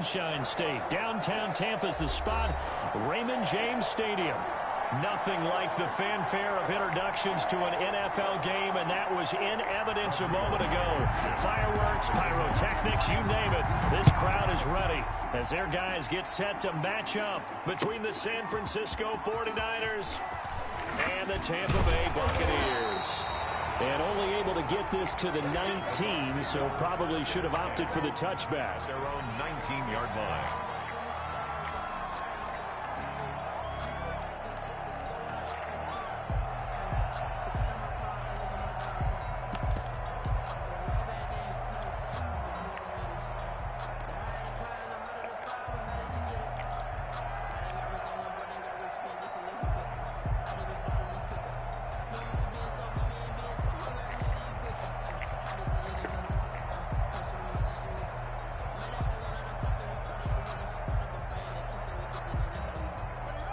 Sunshine State. Downtown Tampa's the spot. Raymond James Stadium. Nothing like the fanfare of introductions to an NFL game, and that was in evidence a moment ago. Fireworks, pyrotechnics, you name it. This crowd is ready as their guys get set to match up between the San Francisco 49ers and the Tampa Bay Buccaneers. And only able to get this to the 19, so probably should have opted for the touchback. Their own 19-yard line.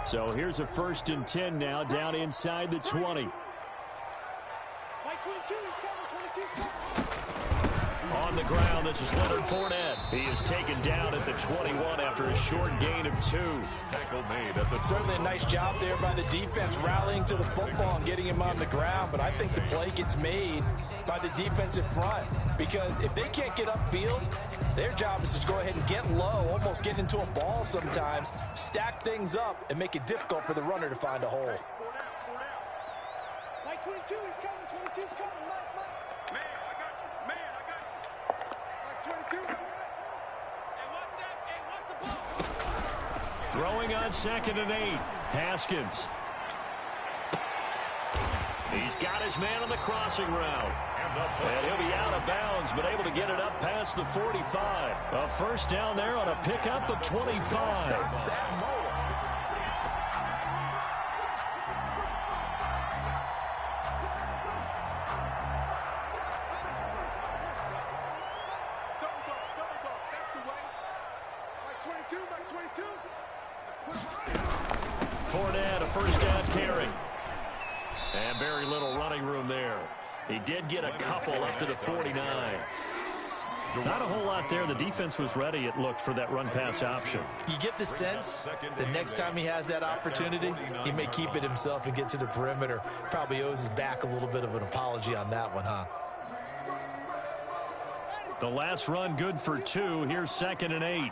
So here's a 1st and 10 now, down inside the 20. On the ground, this is Leonard Fournette. He is taken down at the 21 after a short gain of 2. Tackle made at the certainly a nice job there by the defense rallying to the football and getting him on the ground, but I think the play gets made by the defensive front, because if they can't get upfield, their job is to go ahead and get low, almost get into a ball sometimes, stack things up, and make it difficult for the runner to find a hole. Mike 22 is coming, 22 is coming, Mike. Man, I got you. Man, I got you. Mike 22, all right. Hey, what's that? Hey, what's the ball? Throwing on 2nd and 8. Haskins. He's got his man on the crossing route. And he'll be out of bounds, but able to get it up past the 45. A 1st down there on a pickup of 25. Fournette, a 1st down carry. And very little running room there. He did get a couple up to the 49. Not a whole lot there. The defense was ready, it looked, for that run-pass option. You get the sense that next time he has that opportunity, he may keep it himself and get to the perimeter. Probably owes his back a little bit of an apology on that one, huh? The last run good for 2. Here's 2nd and 8.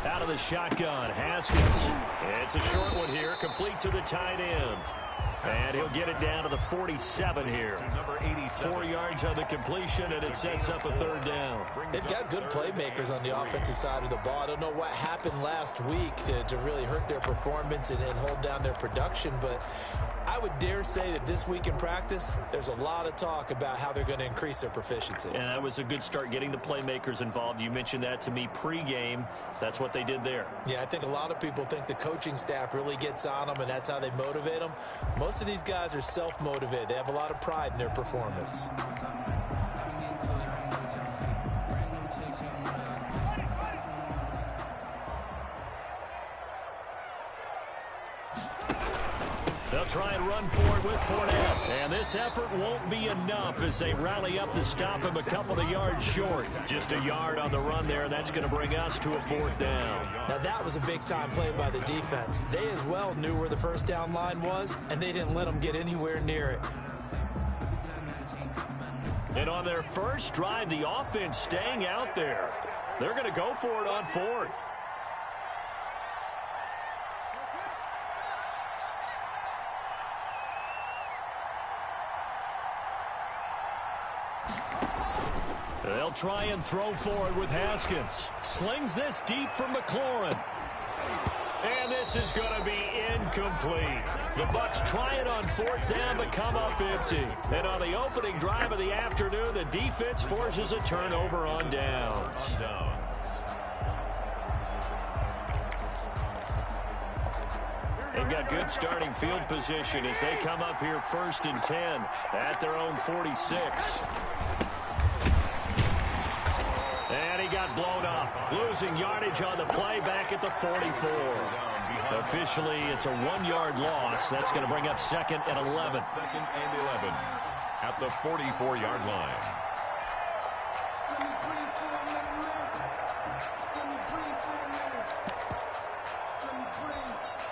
Out of the shotgun, Haskins. It's a short one here, complete to the tight end. And he'll get it down to the 47 here. 4 yards on the completion, and it sets up a 3rd down. They've got good playmakers on the offensive side of the ball. I don't know what happened last week to really hurt their performance and hold down their production, but I would dare say that this week in practice, there's a lot of talk about how they're going to increase their proficiency. And that was a good start, getting the playmakers involved. You mentioned that to me pregame. That's what they did there. Yeah, I think a lot of people think the coaching staff really gets on them, and that's how they motivate them. Most of these guys are self-motivated. They have a lot of pride in their performance. They'll try and run forward with Fournette. And this effort won't be enough as they rally up to stop him a couple of yards short. Just a yard on the run there. That's going to bring us to a 4th down. Now, that was a big-time play by the defense. They as well knew where the 1st down line was, and they didn't let them get anywhere near it. And on their first drive, the offense staying out there. They're going to go for it on 4th. They'll try and throw forward with Haskins. Slings this deep from McLaurin. And this is going to be incomplete. The Bucs try it on 4th down but come up empty. And on the opening drive of the afternoon, the defense forces a turnover on downs. They've got good starting field position as they come up here 1st and 10 at their own 46. And he got blown up. Losing yardage on the play back at the 44. Officially, it's a 1-yard loss. That's going to bring up 2nd and 11. 2nd and 11 at the 44-yard line.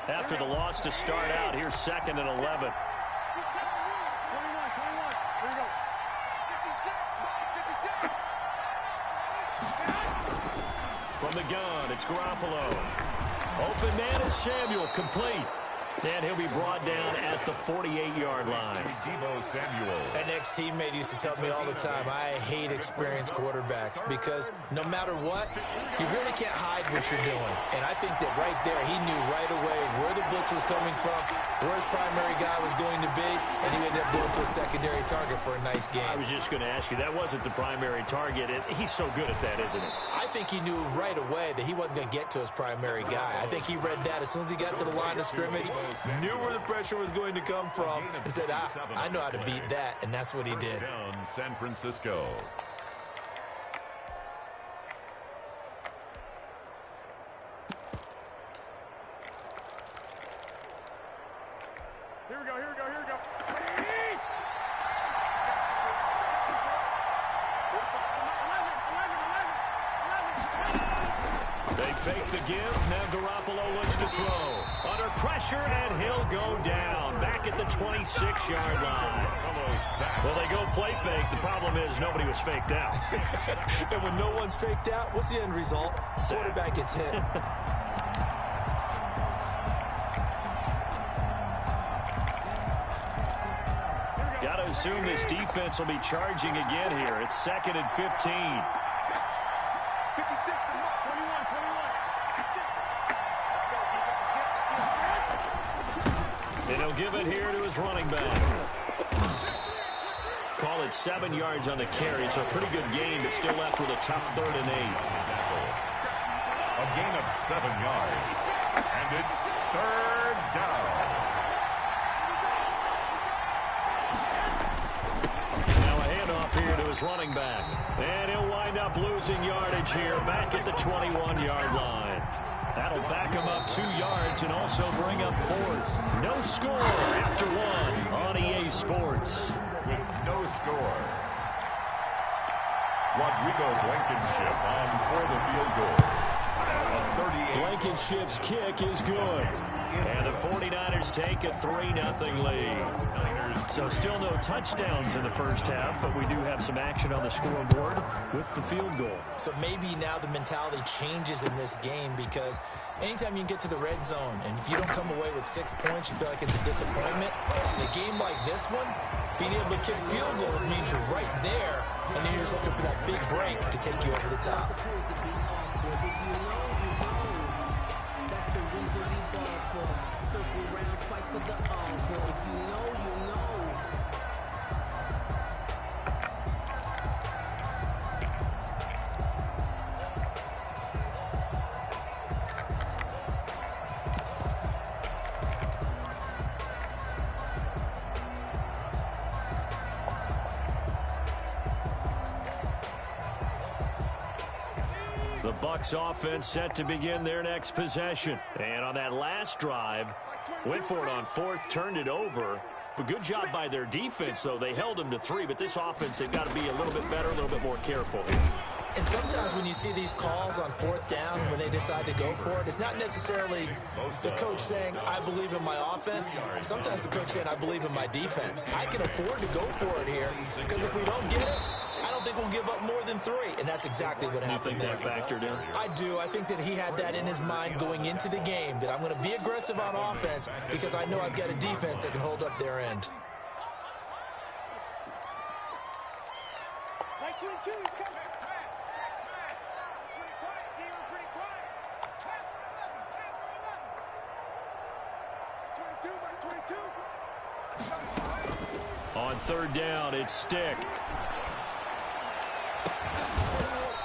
After the loss to start out, here's 2nd and 11. From the gun, it's Garoppolo. Open man is Samuel, complete. And he'll be brought down at the 48-yard line. Deebo Samuel. An ex-teammate used to tell me all the time, I hate experienced quarterbacks because no matter what, you really can't hide what you're doing. And I think that right there, he knew right away where the blitz was coming from, where his primary guy was going to be, and he ended up going to a secondary target for a nice game. I was just going to ask you, that wasn't the primary target. He's so good at that, isn't he? I think he knew right away that he wasn't going to get to his primary guy. I think he read that as soon as he got to the line of scrimmage, knew where the pressure was going to come from, and said, I know how to beat that, and that's what he did. Down San Francisco. Here we go. They fake the give. Now Garoppolo looks to throw. Under pressure, and he'll go down. Back at the 26-yard line. Well, they go play fake. The problem is nobody was faked out. And when no one's faked out, what's the end result? Quarterback gets hit. Got to assume this defense will be charging again here. It's 2nd and 15. 56, 21. And he'll give it here to his running back. Call it 7 yards on the carry, so a pretty good gain, but still left with a tough 3rd and 8. A gain of 7 yards. And it's 3rd down. Now a handoff here to his running back. And he'll wind up losing yardage here back at the 21-yard line. That'll back him up 2 yards and also bring up 4th. No score after 1 on EA Sports. With no score. Rodrigo Blankenship on for the field goal. A 38. Blankenship's kick is good. And the 49ers take a 3-0 lead. So still no touchdowns in the first half, but we do have some action on the scoreboard with the field goal. So maybe now the mentality changes in this game because anytime you can get to the red zone and if you don't come away with 6 points, you feel like it's a disappointment. In a game like this one, being able to kick field goals means you're right there, and then you're just looking for that big break to take you over the top. The Bucs offense set to begin their next possession. And on that last drive, went for it on 4th, turned it over. But good job by their defense, though. They held them to 3, but this offense, they've got to be a little bit better, a little bit more careful. And sometimes when you see these calls on 4th down, when they decide to go for it, it's not necessarily the coach saying, I believe in my offense. Sometimes the coach saying, I believe in my defense. I can afford to go for it here because if we don't get it, I don't think we'll give up more than 3, and that's exactly what happened there. You think that factored in? I do. I think that he had that in his mind going into the game, that I'm going to be aggressive on offense because I know I've got a defense that can hold up their end. Like 22, he's coming. Pretty quiet, Deebo, pretty quiet. 22 by 22. On 3rd down, it's Stick.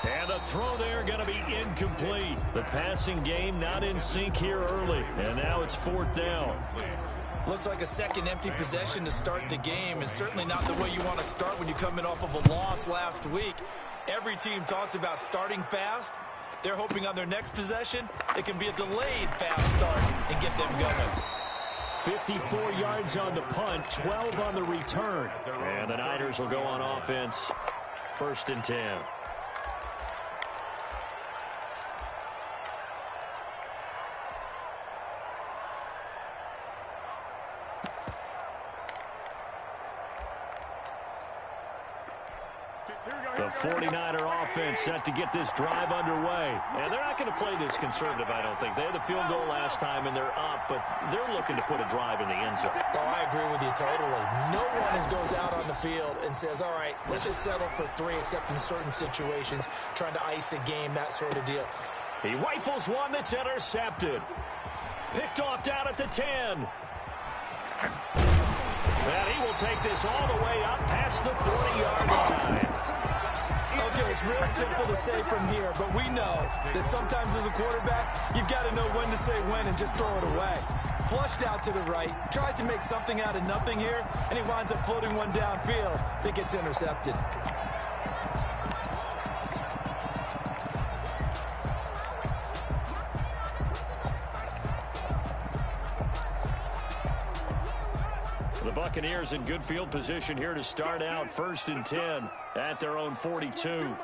And the throw there going to be incomplete. The passing game not in sync here early. And now it's 4th down. Looks like a second empty possession to start the game, and certainly not the way you want to start when you're coming off of a loss last week. Every team talks about starting fast, They're hoping on their next possession, it can be a delayed fast start and get them going. 54 yards on the punt, 12 on the return. And the Niners will go on offense, 1st and 10. The 49er offense set to get this drive underway. And they're not going to play this conservative, I don't think. They had the field goal last time, and they're up, but they're looking to put a drive in the end zone. Oh, I agree with you totally. No one goes out on the field and says, all right, let's just settle for 3, except in certain situations, trying to ice a game, that sort of deal. He rifles one that's intercepted. Picked off down at the 10. And he will take this all the way up past the 40-yard line. Okay, it's real simple to say from here, but we know that sometimes as a quarterback, you've got to know when to say when and just throw it away. Flushed out to the right, tries to make something out of nothing here, and he winds up floating one downfield that gets intercepted. The Buccaneers in good field position here to start out, 1st and 10 at their own 42.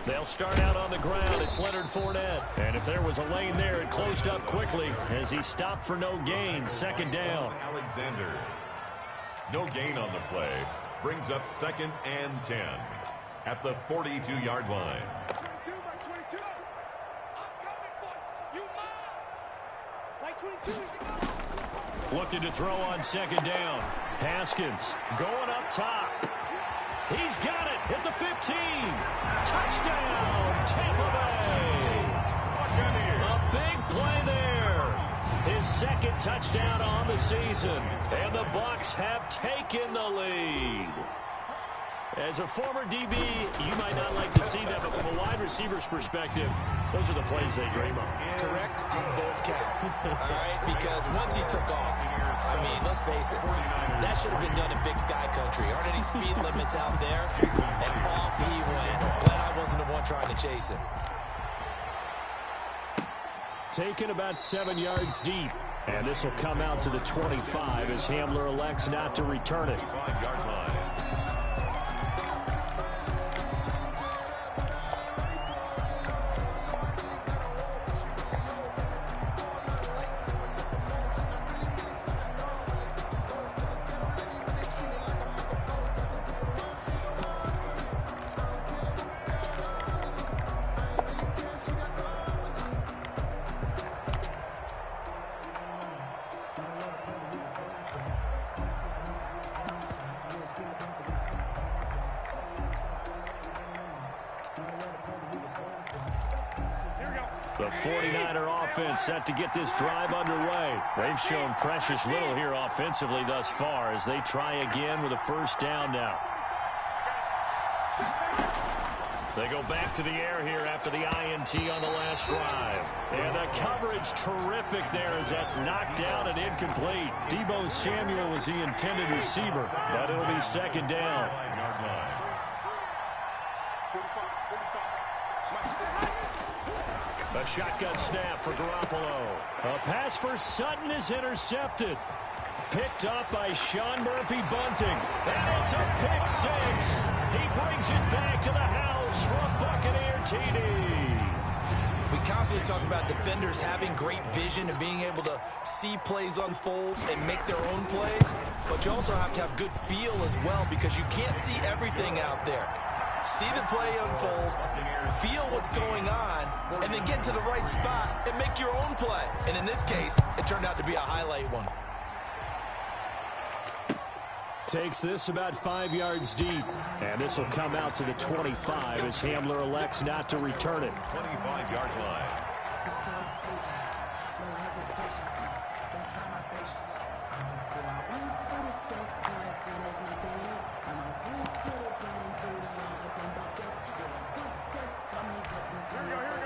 They'll start out on the ground. It's Leonard Fournette. And if there was a lane there, it closed up quickly as he stopped for no gain. 2nd down. Alexander. No gain on the play. Brings up 2nd and 10 at the 42-yard line. Looking to throw on 2nd down. Haskins going up top. He's got it at the 15. Touchdown, Tampa Bay. A big play there. His 2nd touchdown on the season. And the Bucs have taken the lead. As a former DB, you might not like to see that, but from a wide receiver's perspective, those are the plays they dream of. Correct on both counts. All right, because once he took off, I mean, let's face it, that should have been done in Big Sky Country. Aren't any speed limits out there? And off he went. Glad I wasn't the one trying to chase him. Taken about 7 yards deep. And this will come out to the 25 as Hamler elects not to return it. 5-yard line. The 49er offense set to get this drive underway. They've shown precious little here offensively thus far as they try again with a 1st down now. They go back to the air here after the INT on the last drive. And the coverage terrific there as that's knocked down and incomplete. Deebo Samuel was the intended receiver, but it'll be 2nd down. A shotgun snap for Garoppolo. A pass for Sutton is intercepted. Picked up by Sean Murphy-Bunting. And it's a pick 6. He brings it back to the house for a Buccaneer TD. We constantly talk about defenders having great vision and being able to see plays unfold and make their own plays. But you also have to have good feel as well because you can't see everything out there. See the play unfold, feel what's going on, and then get to the right spot and make your own play. And in this case, it turned out to be a highlight one. Takes this about 5 yards deep. And this will come out to the 25 as Hamler elects not to return it. 25-yard line.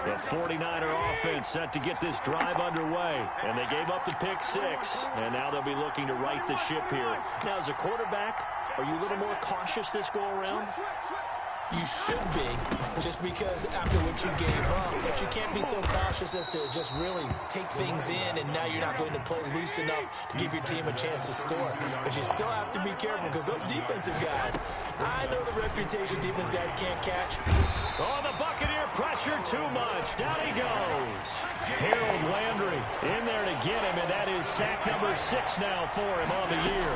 The 49er offense set to get this drive underway. And they gave up the pick six. And now they'll be looking to right the ship here. Now, as a quarterback, are you a little more cautious this go-around? You should be, just because after what you gave up. But you can't be so cautious as to just really take things in, and now you're not going to play loose enough to give your team a chance to score. But you still have to be careful, because those defensive guys, I know the reputation defense guys can't catch. Oh, the Buccaneer pressure too much. Down he goes. Harold Landry in there to get him, and that is sack number 6 now for him on the year.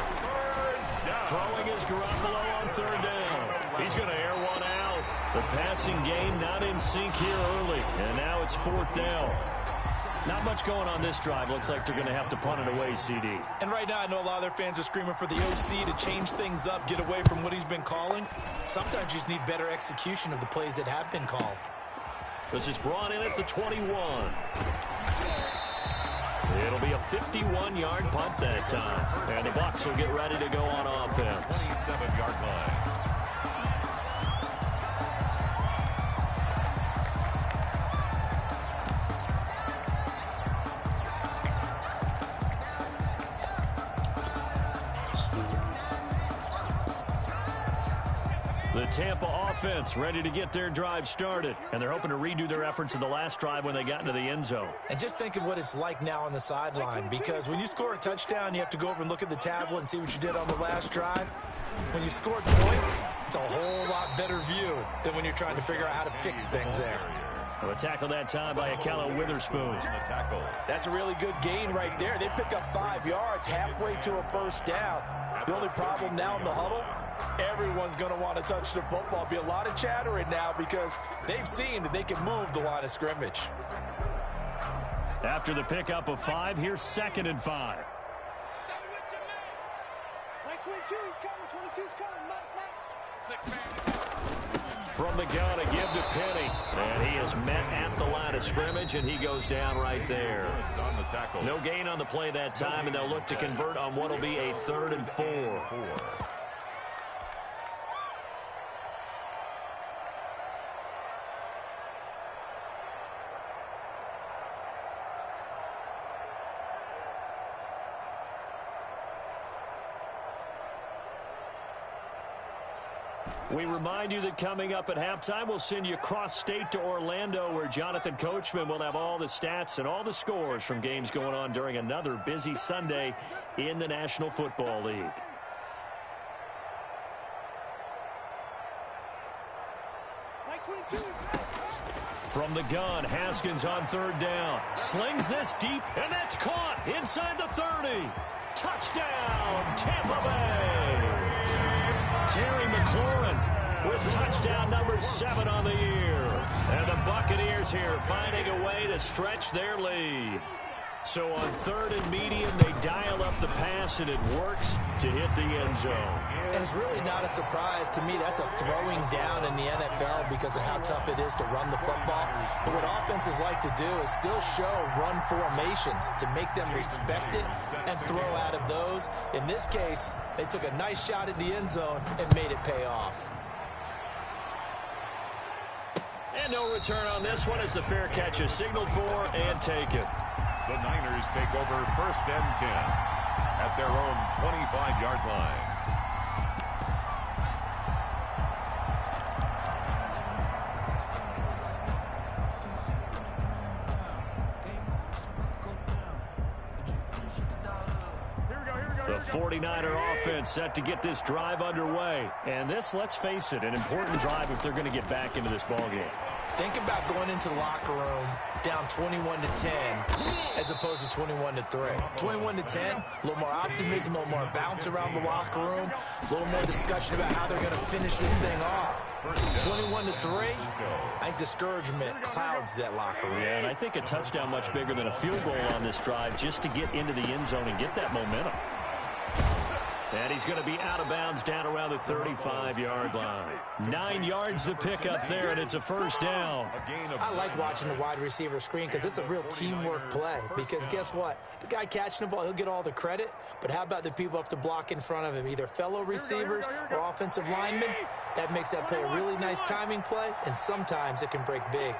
Throwing his Garoppolo on third down. He's going to air one out. The passing game not in sync here early, and now it's 4th down. Not much going on this drive. Looks like they're going to have to punt it away, CD. And right now, I know a lot of their fans are screaming for the OC to change things up, get away from what he's been calling. Sometimes you just need better execution of the plays that have been called. This is brought in at the 21. It'll be a 51-yard punt that time. And the Bucs will get ready to go on offense. 27-yard line. The Tampa offense ready to get their drive started. And they're hoping to redo their efforts in the last drive when they got into the end zone. And just think of what it's like now on the sideline, because when you score a touchdown, you have to go over and look at the tablet and see what you did on the last drive. When you scored points, it's a whole lot better view than when you're trying to figure out how to fix things there. A tackle that time by Akello Witherspoon. That's a really good gain right there. They pick up 5 yards halfway to a first down. The only problem now in the huddle, everyone's going to want to touch the football. Be a lot of chattering now because they've seen that they can move the line of scrimmage. After the pickup of 5, here's 2nd and 5. Mike 22, he's coming. 22's coming. Mike. 6-man. From the gun, a give to Penny. And he is met at the line of scrimmage, and he goes down right there. No gain on the play that time, and they'll look to convert on what will be a 3rd and 4. We remind you that coming up at halftime, we'll send you cross-state to Orlando, where Jonathan Coachman will have all the stats and all the scores from games going on during another busy Sunday in the National Football League. Mike 22. From the gun, Haskins on 3rd down. Slings this deep, and that's caught inside the 30. Touchdown, Tampa Bay. Terry McLaurin with touchdown number 7 on the year. And the Buccaneers here finding a way to stretch their lead. So on 3rd and medium, they dial up the pass, and it works to hit the end zone. And it's really not a surprise to me. That's a throwing down in the NFL because of how tough it is to run the football. But what offenses like to do is still show run formations to make them respect it and throw out of those. In this case, they took a nice shot at the end zone and made it pay off. And no return on this one as the fair catch is signaled for and taken. The Niners take over 1st and 10 at their own 25-yard line. The 49er offense set to get this drive underway. And this, let's face it, an important drive if they're going to get back into this ballgame. Think about going into the locker room down 21-10 as opposed to 21-3. 21-10, a little more optimism, a little more bounce around the locker room, a little more discussion about how they're going to finish this thing off. 21-3, I think discouragement clouds that locker room. Yeah, and I think a touchdown much bigger than a field goal on this drive just to get into the end zone and get that momentum. And he's going to be out of bounds down around the 35-yard line. 9 yards to pick up there, and it's a 1st down. I like watching the wide receiver screen because it's a real teamwork play. Because guess what? The guy catching the ball, he'll get all the credit. But how about the people up to block in front of him, either fellow receivers or offensive linemen? That makes that play a really nice timing play, and sometimes it can break big.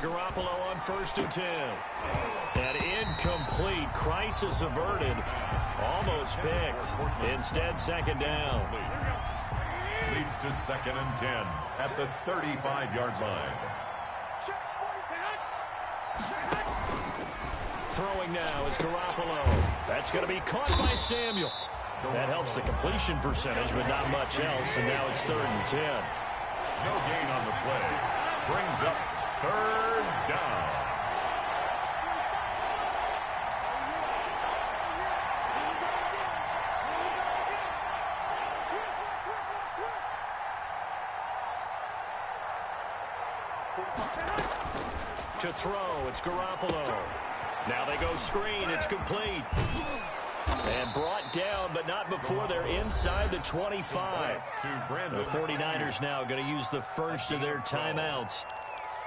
Garoppolo on 1st and 10. An incomplete. Crisis averted. Almost picked. Instead, 2nd down. Leads to 2nd and 10 at the 35-yard line. Throwing now is Garoppolo. That's going to be caught by Samuel. That helps the completion percentage, but not much else, and now it's 3rd and 10. No gain on the play. Brings up 3rd down. To throw, it's Garoppolo. Now they go screen, it's complete. And brought down, but not before they're inside the 25. The 49ers now going to use the first of their timeouts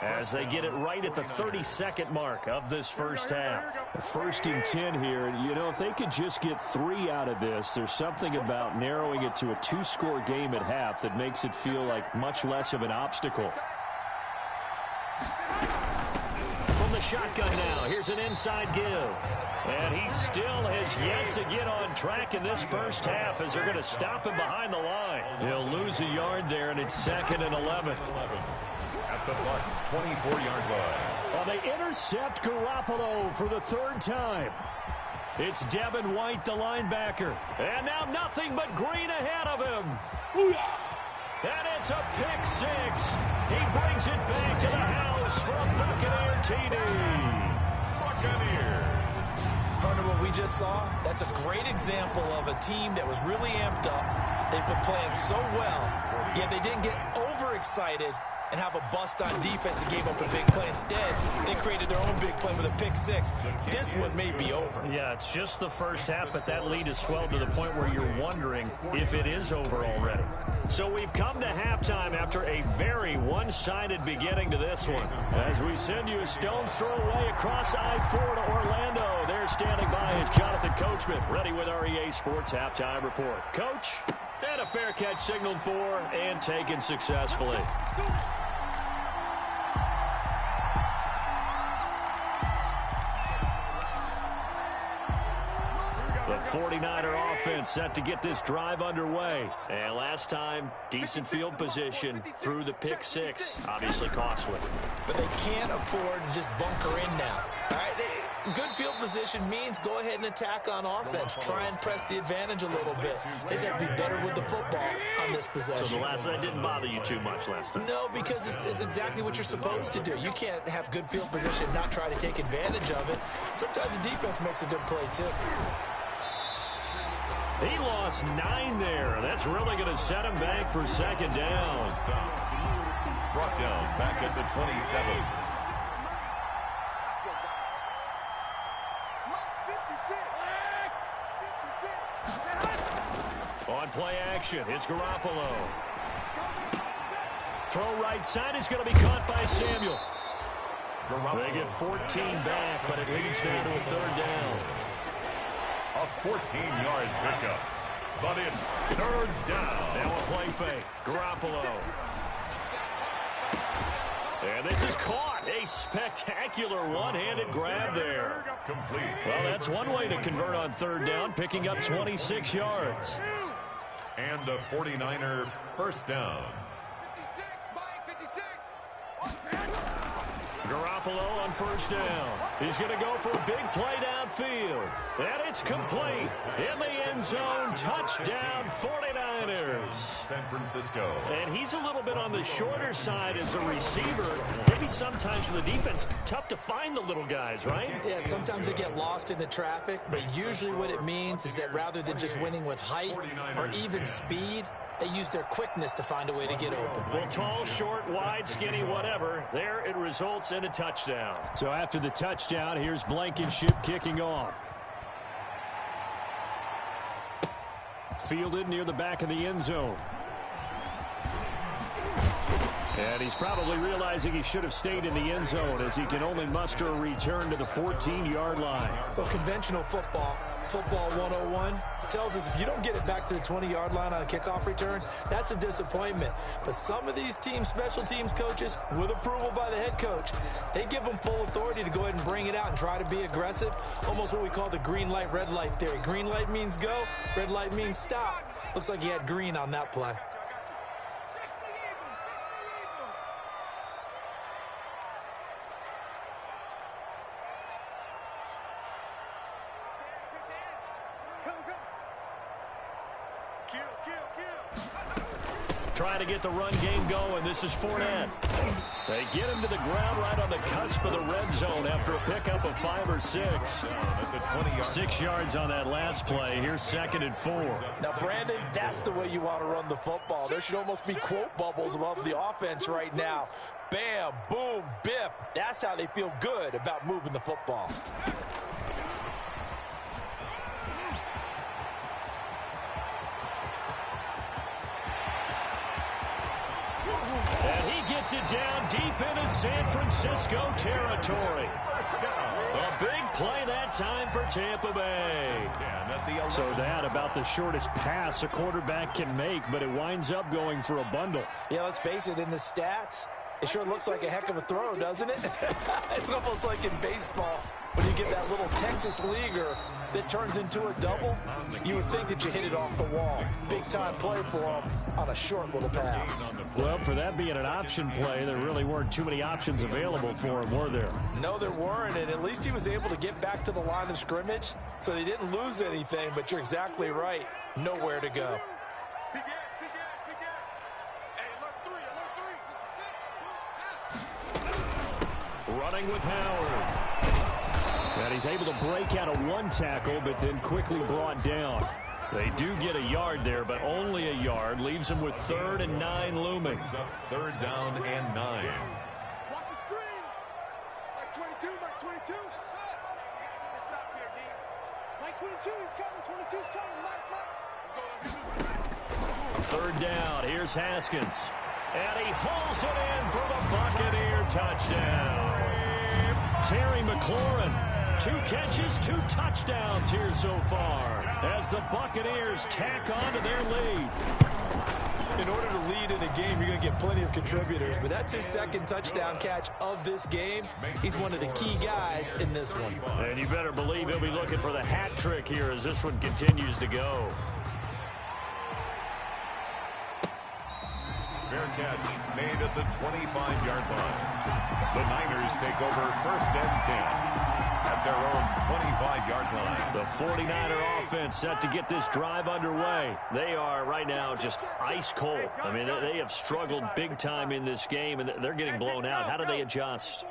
as they get it right at the 32nd mark of this first half. 1st and 10 here. You know, if they could just get 3 out of this, there's something about narrowing it to a 2-score game at half that makes it feel like much less of an obstacle. From the shotgun now, here's an inside give. And he still has yet to get on track in this first half as they're going to stop him behind the line. He'll lose a yard there, and it's 2nd and 11. At the Bucs' 24-yard line. Well, they intercept Garoppolo for the 3rd time. It's Devin White, the linebacker. And now nothing but green ahead of him. And it's a pick 6. He brings it back to the house for a Buccaneer TD. Buccaneers. Partner, what we just saw, that's a great example of a team that was really amped up. They've been playing so well, yet they didn't get overexcited and have a bust on defense and gave up a big play. Instead, they created their own big play with a pick 6. This one may be over. Yeah, it's just the first half, but that lead has swelled to the point where you're wondering if it is over already. So we've come to halftime after a very one-sided beginning to this one. As we send you a stone's throw away across I-4 to Orlando. There standing by is Jonathan Coachman, ready with our EA Sports Halftime Report. Coach, and a fair catch signaled for and taken successfully. The 49er offense set to get this drive underway. And last time, decent field position through the pick 6. Obviously costly. But they can't afford to just bunker in now. All right, good field position means go ahead and attack on offense. Try and press the advantage a little bit. They just have to be better with the football on this possession. So that didn't bother you too much last time? No, because it's exactly what you're supposed to do. You can't have good field position and not try to take advantage of it. Sometimes the defense makes a good play, too. He lost 9 there. That's really going to set him back for 2nd down. Brought down back at the 27. On play action, it's Garoppolo. Throw right side is going to be caught by Samuel. They get 14 back, but it leads now to a 3rd down. A 14-yard pickup, but it's 3rd down. Now a play fake. Garoppolo. And this is caught. A spectacular one-handed grab there. Complete. Well, that's one way to convert on 3rd down, picking up 26 yards. And a 49er 1st down. 56. Garoppolo on 1st down. He's going to go for a big play downfield. And it's complete. In the end zone, touchdown 49ers. San Francisco. And he's a little bit on the shorter side as a receiver. Maybe sometimes for the defense, tough to find the little guys, right? Yeah, sometimes they get lost in the traffic, but usually what it means is that rather than just winning with height or even speed, they use their quickness to find a way to get open. Well, tall, short, wide, skinny, whatever. There it results in a touchdown. So after the touchdown, here's Blankenship kicking off. Fielded near the back of the end zone. And he's probably realizing he should have stayed in the end zone as he can only muster a return to the 14-yard line. Well, conventional football, Football 101 tells us if you don't get it back to the 20-yard line on a kickoff return, that's a disappointment. But some of these teams, special teams coaches, with approval by the head coach, they give them full authority to go ahead and bring it out and try to be aggressive. Almost what we call the green light, red light theory. Green light means go, red light means stop. Looks like he had green on that play. Trying to get the run game going. This is Fournette. They get him to the ground right on the cusp of the red zone after a pickup of 5 or 6. 6 yards on that last play. Here's 2nd and 4. Now, Brandon, that's the way you want to run the football. There should almost be quote bubbles above the offense right now. Bam, boom, biff. That's how they feel good about moving the football. And he gets it down deep into San Francisco territory. A big play that time for Tampa Bay. So that about the shortest pass a quarterback can make, but it winds up going for a bundle. Yeah, let's face it, in the stats, it sure looks like a heck of a throw, doesn't it? It's almost like in baseball. When you get that little Texas leaguer that turns into a double, you would think that you hit it off the wall. Big-time play for him on a short little pass. Well, for that being an option play, there really weren't too many options available for him, were there? No, there weren't, and at least he was able to get back to the line of scrimmage, so they didn't lose anything, but you're exactly right. Nowhere to go. Running with Howard. And he's able to break out of one tackle, but then quickly brought down. They do get a yard there, but only a yard. Leaves him with 3rd and 9 looming. 3rd down and 9. Watch the screen. Mike 22, Mike 22. Stop here, D. Mike 22, he's coming. 22's coming. Mike. Let's go. 3rd down. Here's Haskins. And he hauls it in for the Buccaneer touchdown. Terry McLaurin. 2 catches, 2 touchdowns here so far as the Buccaneers tack on to their lead. In order to lead in a game, you're going to get plenty of contributors, but that's his 2nd touchdown catch of this game. He's one of the key guys in this one. And you better believe he'll be looking for the hat trick here as this one continues to go. Fair catch made at the 25-yard line. The Niners take over 1st and 10 at their own 25-yard line. The 49er offense set to get this drive underway. They are right now just ice cold. I mean, they have struggled big time in this game, and they're getting blown out. How do they adjust?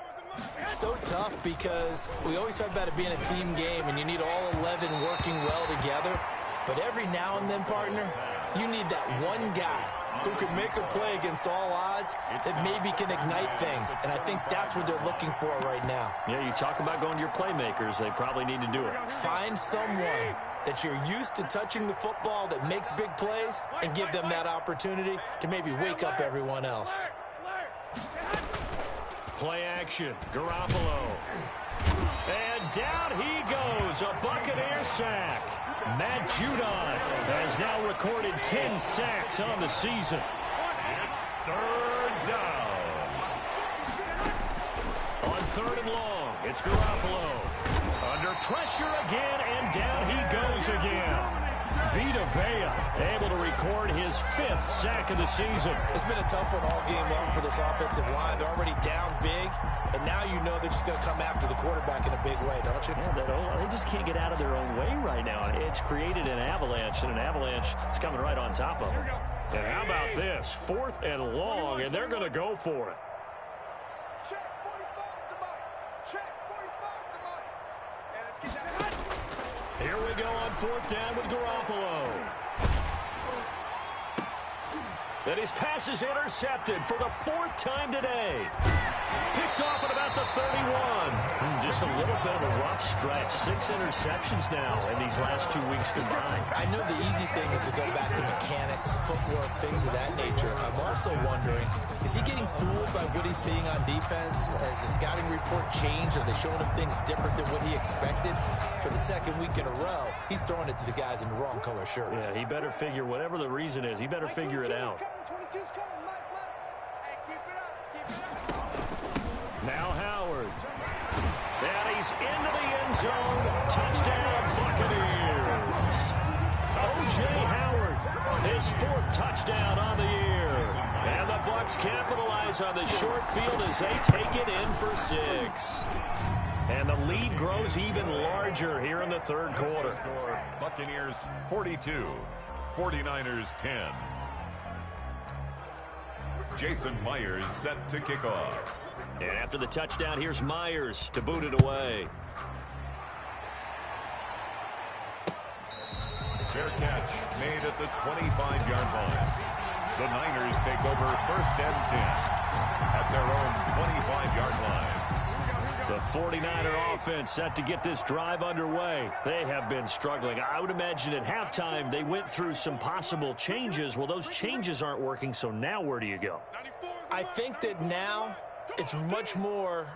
So tough because we always talk about it being a team game, and you need all 11 working well together. But every now and then, partner, you need that one guy who can make a play against all odds that maybe can ignite things. And I think that's what they're looking for right now. Yeah, you talk about going to your playmakers. They probably need to do it. Find someone that you're used to touching the football that makes big plays and give them that opportunity to maybe wake up everyone else. Play action. Garoppolo. And down he goes. A Buccaneer sack. Matt Judon has now recorded 10 sacks on the season. It's 3rd down. On 3rd and long, it's Garoppolo. Under pressure again, and down he goes again. Vita Vea able to record his 5th sack of the season. It's been a tough one all game long for this offensive line. They're already down big, and now you know they're just going to come after the quarterback in a big way, don't you? Yeah, they just can't get out of their own way right now. It's created an avalanche, and an avalanche is coming right on top of them. And how about this? 4th and long, and they're going to go for it. Check 45 to Mike. Check 45 to Mike. And let's get that. Here we go on 4th down with Garoppolo. And his pass is intercepted for the 4th time today. Picked off at about the 31. Just a little bit of a rough stretch. 6 interceptions now in these last 2 weeks combined. I know the easy thing is to go back to mechanics, footwork, things of that nature. I'm also wondering, is he getting fooled by what he's seeing on defense? Has the scouting report changed? Are they showing him things different than what he expected? For the second week in a row, he's throwing it to the guys in the wrong color shirts. Yeah, he better figure, whatever the reason is, he better figure it out. Now Howard. And he's into the end zone. Touchdown, Buccaneers. O.J. Howard, his 4th touchdown on the year. And the Bucs capitalize on the short field as they take it in for 6. And the lead grows even larger here in the third quarter. Buccaneers 42, 49ers 10. Jason Myers set to kick off. And after the touchdown, here's Myers to boot it away. Fair catch made at the 25-yard line. The Niners take over 1st and 10 at their own 25-yard line. The 49er offense set to get this drive underway. They have been struggling. I would imagine at halftime they went through some possible changes. Well, those changes aren't working, so now where do you go? I think that now it's much more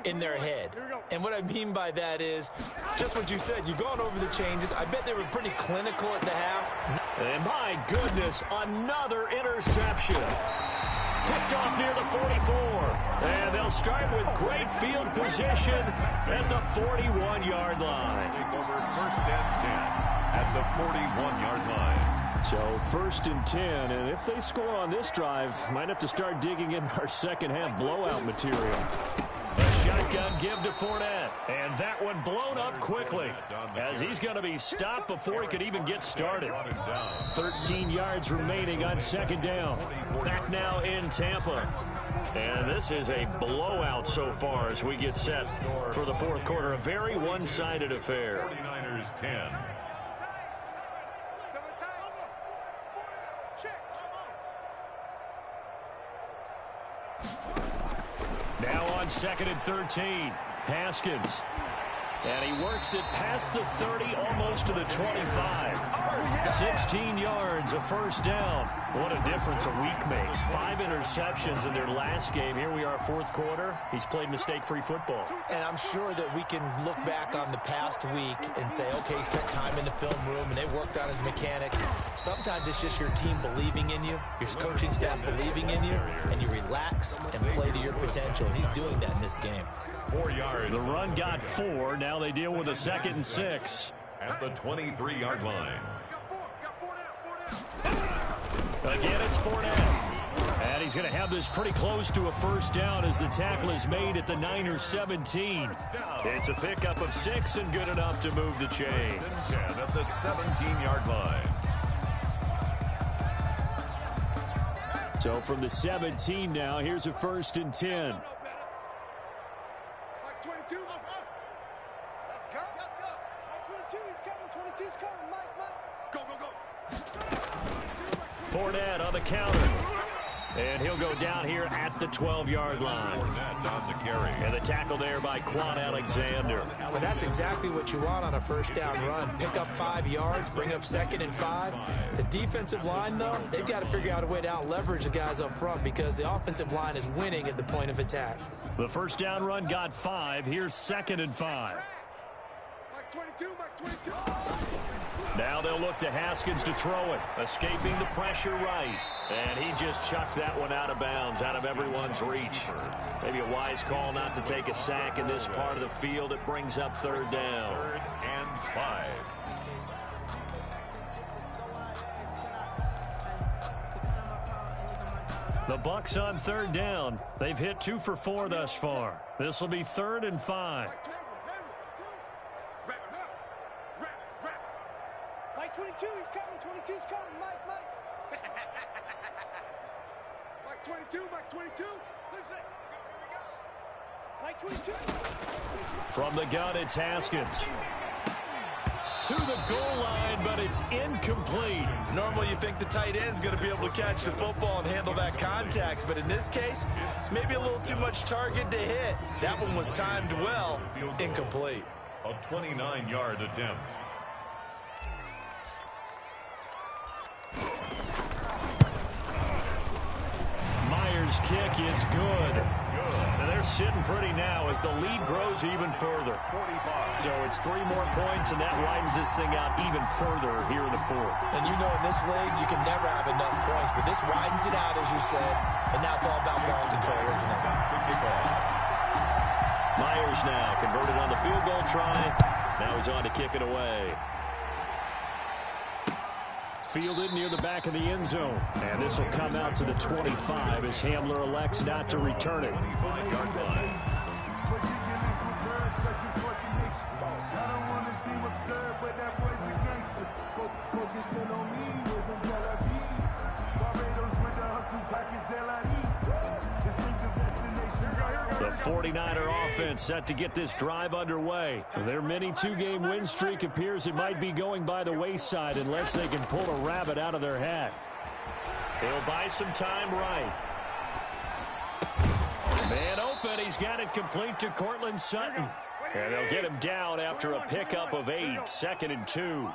in their head. And what I mean by that is just what you said. You've gone over the changes. I bet they were pretty clinical at the half. And my goodness, another interception. Picked off near the 44. And they'll start with great field position at the 41-yard line. Take over 1st and 10 at the 41-yard line. So 1st and 10, and if they score on this drive, might have to start digging in our second-half blowout material. A shotgun give to Fournette, and that one blown up quickly as he's going to be stopped before he could even get started. 13 yards remaining on 2nd down. Back now in Tampa. And this is a blowout so far as we get set for the 4th quarter. A very one-sided affair. 49ers 10. Now on 2nd and 13, Haskins. And he works it past the 30, almost to the 25. 16 yards, a 1st down. What a difference a week makes. 5 interceptions in their last game. Here we are, 4th quarter. He's played mistake-free football. And I'm sure that we can look back on the past week and say, okay, he spent time in the film room and they worked on his mechanics. Sometimes it's just your team believing in you, your coaching staff believing in you, and you relax and play to your potential. And he's doing that in this game. 4 yards. The run got 4. Now they deal with a 2nd and 6. At the 23-yard line. Again, it's Fournette. And he's going to have this pretty close to a 1st down as the tackle is made at the Niners 17. It's a pickup of 6 and good enough to move the chains. 10 at the 17-yard line. So from the 17 now, here's a 1st and 10. 22. Let's go. 22, he's coming. 22's coming. Mike. Go, go, go. Fournette on the counter. And he'll go down here at the 12-yard line. Fournette on the carry. And the tackle there by Quan Alexander. Well, that's exactly what you want on a 1st down run. Pick up 5 yards, bring up 2nd and 5. The defensive line, though, they've got to figure out a way to out-leverage the guys up front because the offensive line is winning at the point of attack. The 1st down run got 5. Here's 2nd and 5. Mike 22, Mike 22. Now they'll look to Haskins to throw it. Escaping the pressure right. And he just chucked that one out of bounds, out of everyone's reach. Maybe a wise call not to take a sack in this part of the field. It brings up 3rd down. 3rd and 5. The Bucs on 3rd down. They've hit 2 for 4 thus far. This will be 3rd and 5. Mike 22, he's coming. 22's coming. Mike. Mike 22, Mike 22. Mike 22. From the gun, it's Haskins. to the goal line, but it's incomplete. Normally you think the tight end's going to be able to catch the football and handle that contact, but in this case, maybe a little too much target to hit. That one was timed well, incomplete. A 29-yard attempt. Myers' kick is good. And they're sitting pretty now as the lead grows even further. So it's 3 more points, and that widens this thing out even further here in the fourth. And you know in this league, you can never have enough points, but this widens it out, as you said, and now it's all about ball control, isn't it? Myers now converted on the field goal try. Now he's on to kick it away. Fielded near the back of the end zone. And this will come out to the 25 as Hamler elects not to return it. 25-yard line. The 49er offense set to get this drive underway. Their mini 2-game win streak appears it might be going by the wayside unless they can pull a rabbit out of their hat. They'll buy some time right. Man open. He's got it complete to Cortland Sutton. And they'll get him down after a pickup of 8. 2nd and 2.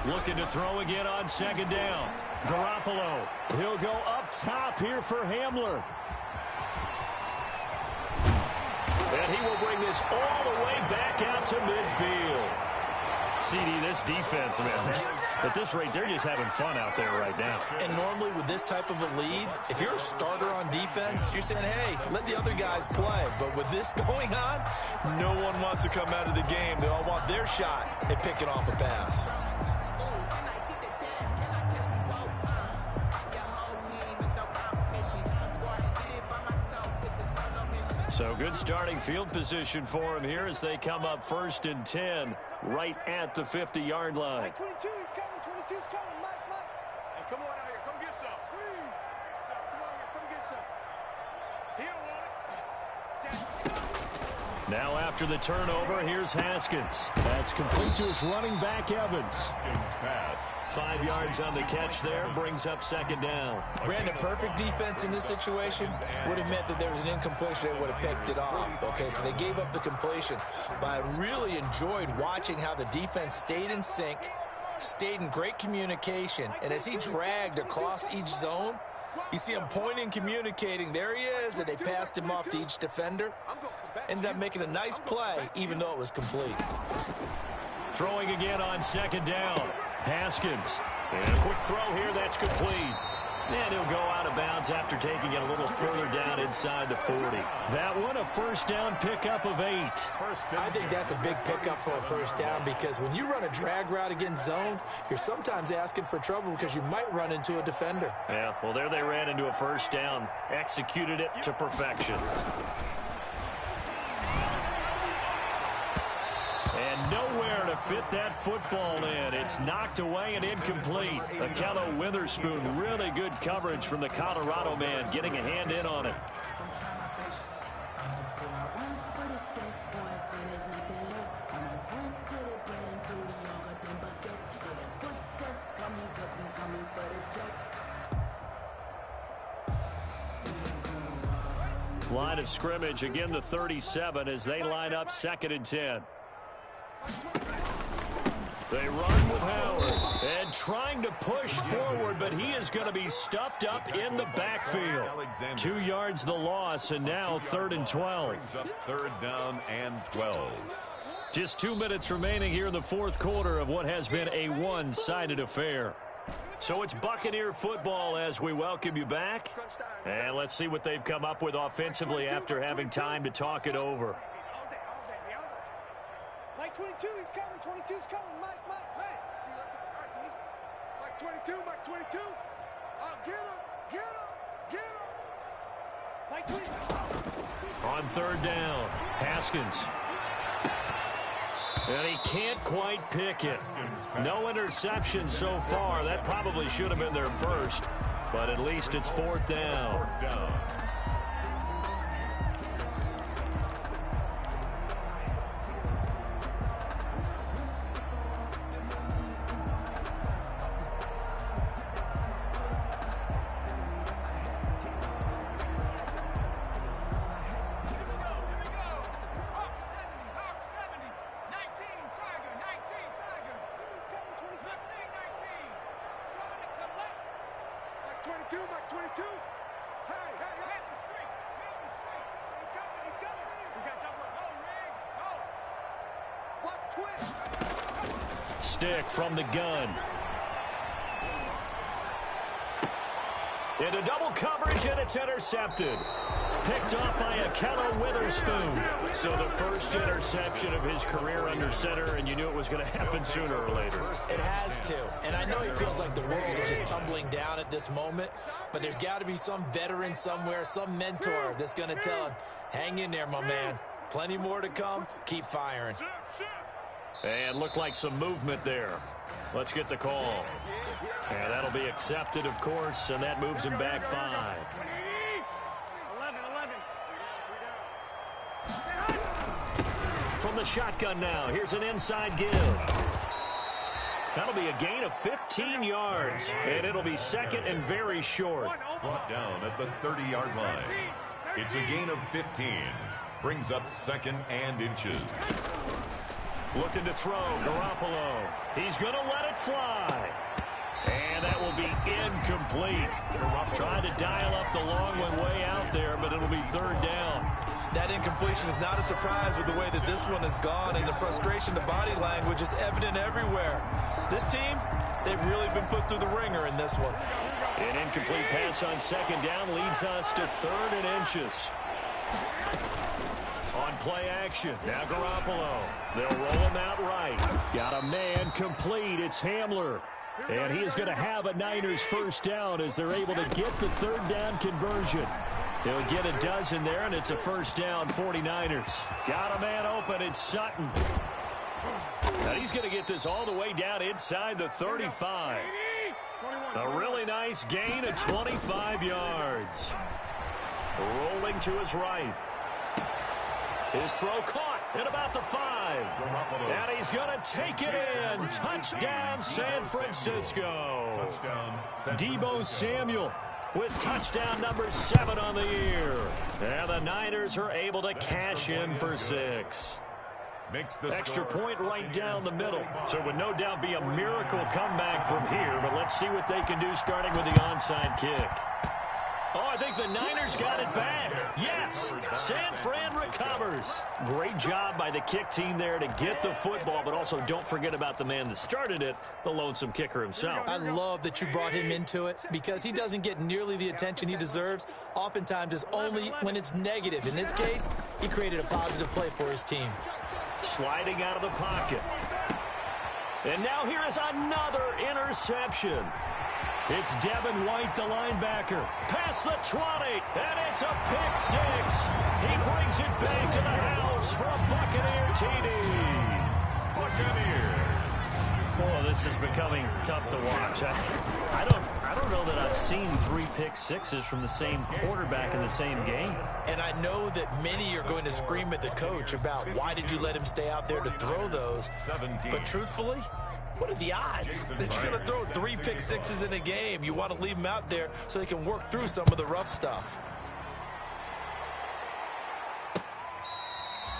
Looking to throw again on 2nd down. Garoppolo. He'll go up top here for Hamler. And he will bring this all the way back out to midfield. CD, this defense, man, at this rate, they're just having fun out there right now. And normally with this type of a lead, if you're a starter on defense, you're saying, hey, let the other guys play. But with this going on, no one wants to come out of the game. They all want their shot at picking off a pass. So good starting field position for him here as they come up 1st and 10 right at the 50-yard line. Mike 22, he's coming. 22's coming. Mike. Hey, come on out here. Come get some. Squeeze. Come on here. Come get some. He don't want it. Now after the turnover, here's Haskins. That's complete to his running back, Evans. Haskins pass. 5 yards on the catch there, brings up 2nd down. Brandon, perfect defense in this situation would have meant that there was an incompletion. They would have picked it off. Okay, so they gave up the completion. But I really enjoyed watching how the defense stayed in sync, stayed in great communication. And as he dragged across each zone, you see him pointing, communicating. There he is, and they passed him off to each defender. Ended up making a nice play, even though it was complete. Throwing again on 2nd down. Haskins. And a quick throw here, that's complete. And he'll go out of bounds after taking it a little further down inside the 40. That one, a 1st down pickup of 8. I think that's a big pickup for a 1st down because when you run a drag route against zone, you're sometimes asking for trouble because you might run into a defender. Yeah, well, there they ran into a 1st down. Executed it to perfection. And nowhere to fit that football in. It's knocked away and incomplete. Akello Witherspoon, really good coverage from the Colorado man, getting a hand in on it. Line of scrimmage, again the 37 as they line up 2nd and 10. They run with Howard and trying to push forward, but he is going to be stuffed up in the backfield. 2 yards the loss, and now 3rd and 12. Brings up 3rd down and 12. Just 2 minutes remaining here in the 4th quarter of what has been a one-sided affair. So it's Buccaneer football as we welcome you back. And let's see what they've come up with offensively after having time to talk it over. Mike 22, he's coming. 22's coming. Mike. Hey, D, let's all right, D. Mike's 22. Mike's 22. Get him. Mike 22. On 3rd down, Haskins. And he can't quite pick it. No interception so far. That probably should have been their first. But at least it's 4th down. 4th down. 22, Mike 22. Hey. He's coming. We got double up. Go, Rig. Go. Watch twist. Stick from the gun. Into double coverage, and it's intercepted. Picked up by Akello Witherspoon. So the first interception of his career under center, and you knew it was going to happen sooner or later. It has to. And I know he feels like the world is just tumbling down at this moment, but there's got to be some veteran somewhere, some mentor that's going to tell him, hang in there, my man. Plenty more to come. Keep firing. And looked like some movement there. Let's get the call. And that'll be accepted, of course, and that moves him back 5. 11. From the shotgun now, here's an inside give. That'll be a gain of 15 yards, and it'll be second and very short. Brought down at the 30-yard line. It's a gain of 15. Brings up second and inches. Looking to throw, Garoppolo. He's going to let it fly. And that will be incomplete. Trying to dial up the long one way out there, but it'll be third down. That incompletion is not a surprise with the way that this one has gone, and the frustration, the body language is evident everywhere. This team, they've really been put through the ringer in this one. An incomplete pass on second down leads us to third and inches. On play action, now Garoppolo. They'll roll him out right. Got a man complete. It's Hamler. And he is going to have a Niners first down as they're able to get the third down conversion. They'll get a dozen there, and it's a first down 49ers. Got a man open. It's Sutton. Now he's going to get this all the way down inside the 35. A really nice gain of 25 yards. Rolling to his right. His throw caught at about the 5. And he's going to take it in. Touchdown, San Francisco. Deebo Samuel with touchdown number 7 on the year. And the Niners are able to cash in for 6. Extra point right down the middle. So it would no doubt be a miracle comeback from here. But let's see what they can do starting with the onside kick. Oh, I think the Niners got it back. Yes, San Fran recovers. Great job by the kick team there to get the football, but also don't forget about the man that started it, the lonesome kicker himself. I love that you brought him into it because he doesn't get nearly the attention he deserves. Oftentimes it's only when it's negative. In this case, he created a positive play for his team. Sliding out of the pocket. And now here is another interception. It's Devin White, the linebacker. Past the 20, and it's a pick 6. He brings it back to the house for a Buccaneer TD. Buccaneer. Boy, this is becoming tough to watch. I don't know that I've seen 3 pick 6s from the same quarterback in the same game. And I know that many are going to scream at the coach about why did you let him stay out there to throw those. But truthfully, what are the odds that you're going to throw 3 pick 6s in a game? You want to leave them out there so they can work through some of the rough stuff.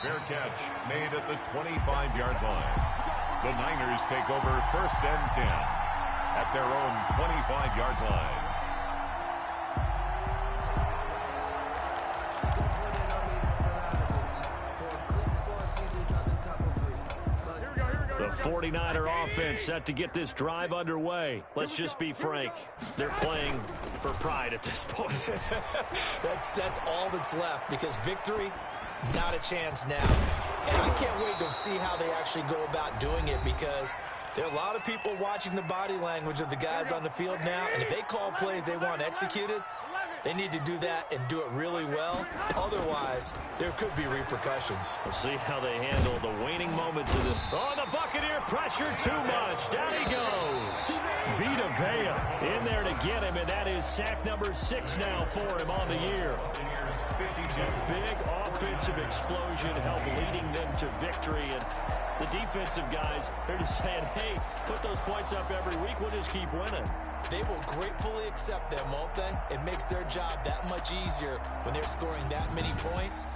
Fair catch made at the 25-yard line. The Niners take over first and 10 at their own 25-yard line. The 49er offense set to get this drive underway. Let's just be frank. They're playing for pride at this point. That's all that's left because victory, not a chance now. And I can't wait to see how they actually go about doing it because there are a lot of people watching the body language of the guys on the field now. And if they call plays they want executed, they need to do that and do it really well. Otherwise, there could be repercussions. We'll see how they handle the waning moments of this. Oh, the Buccaneer pressure too much. Down he goes. Vita Vea in there to get him, and that is sack number 6 now for him on the year. A big offensive explosion helped leading them to victory, and the defensive guys, they're just saying, hey, put those points up every week. We'll just keep winning. They will gratefully accept them, won't they? It makes their job that much easier when they're scoring that many points.